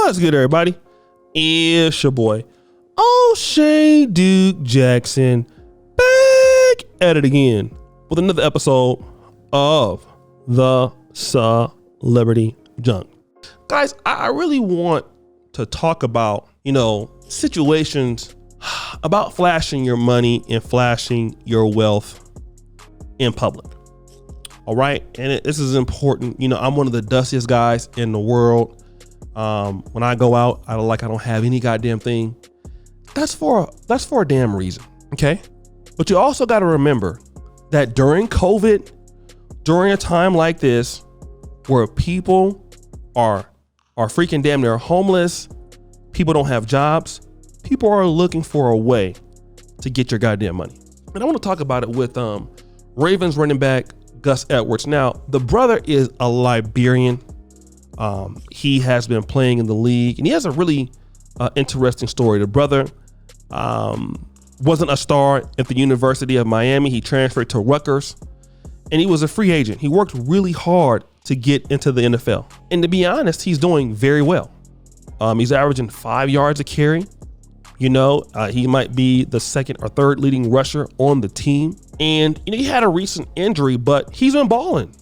What's good, everybody? It's your boy, O'Shea Duke Jackson, back at it again with another episode of the Celebrity Junk. Guys, I really want to talk about, situations about flashing your money and flashing your wealth in public. All right. And this is important. I'm one of the dustiest guys in the world. When I go out, I don't have any goddamn thing. That's for a damn reason. Okay. But you also got to remember that during COVID, during a time like this, where people are freaking damn near homeless, people don't have jobs, people are looking for a way to get your goddamn money. And I want to talk about it with Ravens running back Gus Edwards. Now, the brother is a Liberian. He has been playing in the league, and he has a really interesting story. The brother wasn't a star at the University of Miami. He transferred to Rutgers, and he was a free agent. He worked really hard to get into the NFL. And to be honest, he's doing very well. He's averaging 5 yards a carry. He might be the second or third leading rusher on the team. And he had a recent injury, but he's been balling.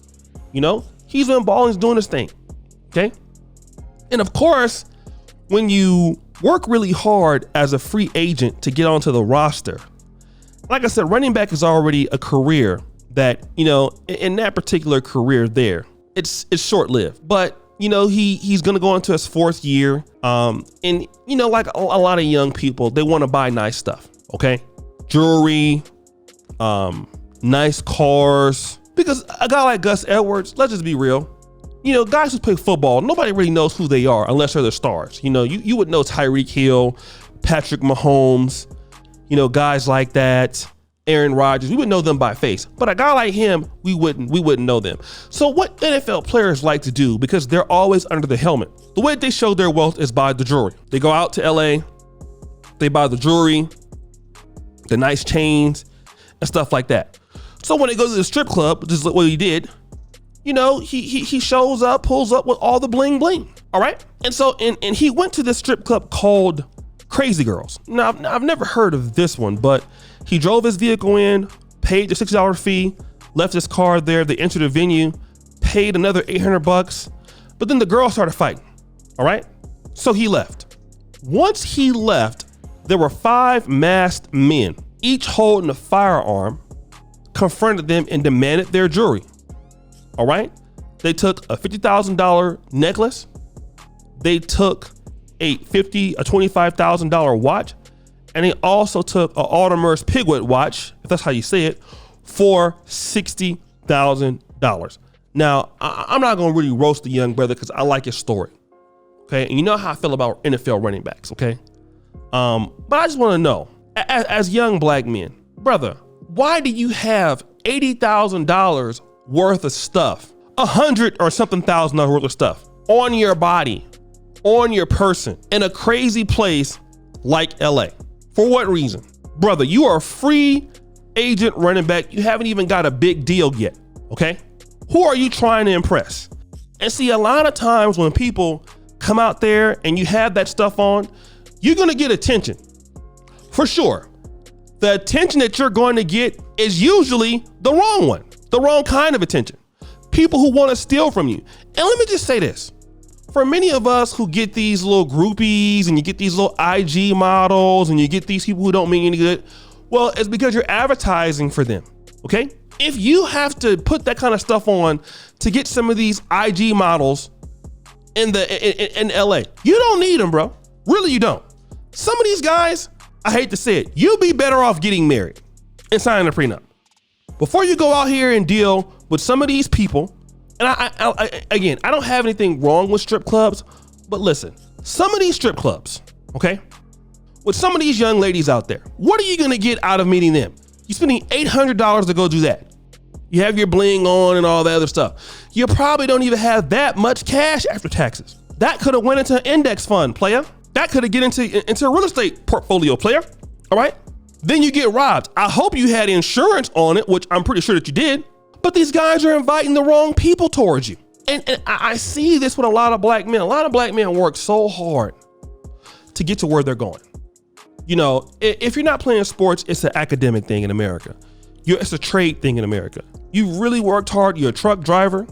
He's been balling, he's doing his thing. Okay. And of course, when you work really hard as a free agent to get onto the roster, like I said, running back is already a career that, in that particular career there, it's short-lived. But, he's going to go into his fourth year. And, like a lot of young people, they want to buy nice stuff. Okay. Jewelry, nice cars. Because a guy like Gus Edwards, let's just be real. Guys who play football, nobody really knows who they are unless they're the stars. You would know Tyreek Hill, Patrick Mahomes, guys like that, Aaron Rodgers. We would know them by face. But a guy like him, we wouldn't know them. So what NFL players like to do, because they're always under the helmet, the way they show their wealth is by the jewelry. They go out to LA, they buy the jewelry, the nice chains, and stuff like that. So when they go to the strip club, which is what he did, he shows up, pulls up with all the bling bling. All right. And so, and he went to this strip club called Crazy Girls. Now, I've never heard of this one, but he drove his vehicle in, paid the $60 fee, left his car there. They entered the venue, paid another $800, but then the girls started fighting. All right. So he left. Once he left, there were 5 masked men, each holding a firearm, confronted them and demanded their jewelry. All right. They took a $50,000 necklace. They took a $25,000 watch. And they also took an Audemars Piguet watch, if that's how you say it, for $60,000. Now, I'm not going to really roast the young brother because I like his story. Okay. And you know how I feel about NFL running backs. Okay. But I just want to know, as young black men, brother, why do you have $80,000 worth of stuff, $100 or something thousand worth of stuff on your body, on your person, in a crazy place like LA? For what reason? Brother, you are a free agent running back. You haven't even got a big deal yet. Okay. Who are you trying to impress? And see, a lot of times when people come out there and you have that stuff on, you're going to get attention for sure. The attention that you're going to get is usually the wrong one. The wrong kind of attention. People who want to steal from you. And let me just say this. For many of us who get these little groupies and you get these little IG models and you get these people who don't mean any good, well, it's because you're advertising for them. Okay. If you have to put that kind of stuff on to get some of these IG models in LA, you don't need them, bro. Really, you don't. Some of these guys, I hate to say it, you'll be better off getting married and signing a prenup. Before you go out here and deal with some of these people, and I don't have anything wrong with strip clubs, but listen, some of these strip clubs, okay, with some of these young ladies out there, what are you going to get out of meeting them? You're spending $800 to go do that. You have your bling on and all that other stuff. You probably don't even have that much cash after taxes. That could have went into an index fund, player. That could have get into a real estate portfolio, player. All right. Then you get robbed. I hope you had insurance on it, which I'm pretty sure that you did. But these guys are inviting the wrong people towards you. And I see this with a lot of black men. A lot of black men work so hard to get to where they're going. You know, if you're not playing sports, it's an academic thing in America. It's a trade thing in America. You really worked hard. You're a truck driver.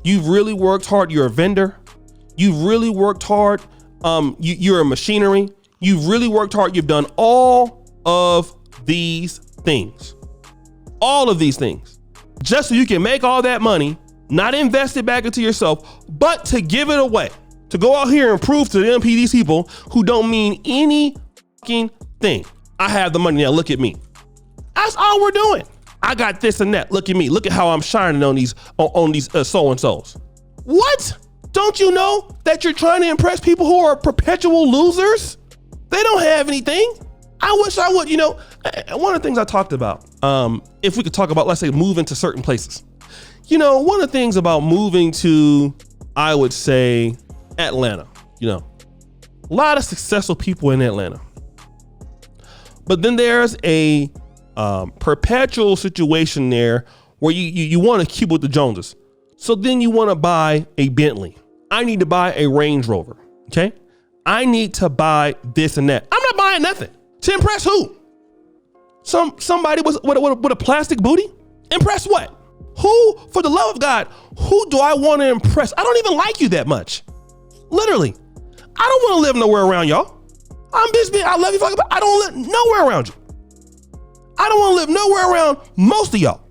You've really worked hard. You're a vendor. You've really worked hard. You're a machinery. You've really worked hard. You've done all of these things. All of these things. Just so you can make all that money, not invest it back into yourself, but to give it away. To go out here and prove to them these people who don't mean any fucking thing. I have the money now. Look at me. That's all we're doing. I got this and that. Look at me. Look at how I'm shining on these so-and-sos. What? Don't you know that you're trying to impress people who are perpetual losers? They don't have anything. I wish I would, you know, one of the things I talked about, if we could talk about, let's say, moving to certain places. You know, one of the things about moving to, I would say, Atlanta, you know, a lot of successful people in Atlanta. But then there's a perpetual situation there where you want to keep with the Joneses. So then you want to buy a Bentley. I need to buy a Range Rover. Okay. I need to buy this and that. I'm not buying nothing. To impress who? Somebody with a plastic booty? Impress what? Who, for the love of God, who do I want to impress? I don't even like you that much. Literally. I don't want to live nowhere around y'all. I'm busy. I love you, but I don't live nowhere around you. I don't want to live nowhere around most of y'all.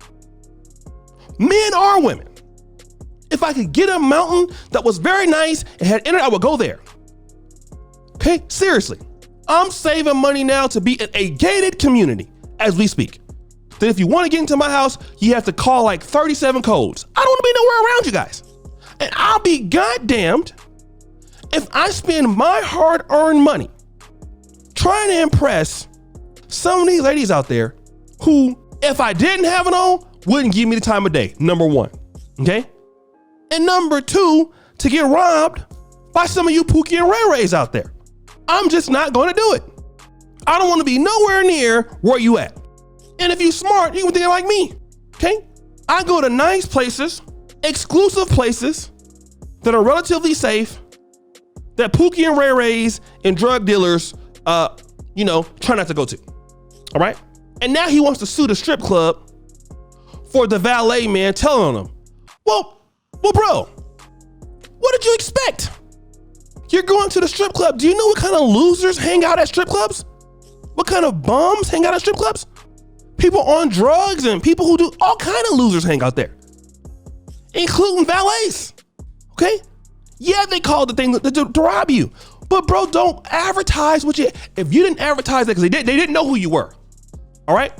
Men or women. If I could get a mountain that was very nice and had internet, I would go there. Okay, seriously. I'm saving money now to be in a gated community as we speak. That if you want to get into my house, you have to call like 37 codes. I don't want to be nowhere around you guys. And I'll be goddamned if I spend my hard-earned money trying to impress some of these ladies out there who, if I didn't have it on, wouldn't give me the time of day, number one. Okay? And number two, to get robbed by some of you Pookie and Ray Rays out there. I'm just not going to do it. I don't want to be nowhere near where you at. And if you smart, you can think like me. Okay? I go to nice places, exclusive places that are relatively safe, that Pookie and Ray Rays and drug dealers, try not to go to. All right? And now he wants to sue the strip club for the valet man telling on him. Well, bro, what did you expect? You're going to the strip club. Do you know what kind of losers hang out at strip clubs? What kind of bums hang out at strip clubs? People on drugs and people who do all kind of losers hang out there, including valets. Okay? Yeah, they called the thing to rob you. But bro, don't advertise what you, if you didn't advertise that because they didn't know who you were. All right?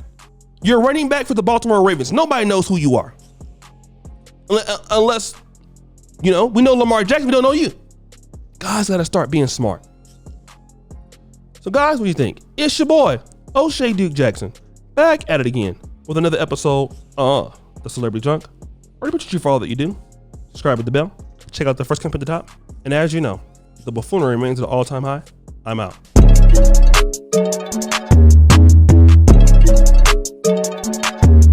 You're running back for the Baltimore Ravens. Nobody knows who you are. Unless, we know Lamar Jackson, we don't know you. Guys gotta start being smart. So guys, what do you think? It's your boy, O'Shea Duke Jackson, back at it again with another episode of The Celebrity Drunk. Remember you for all that you do. Subscribe with the bell. Check out the first clip at the top. And as you know, the buffoonery remains at an all-time high. I'm out.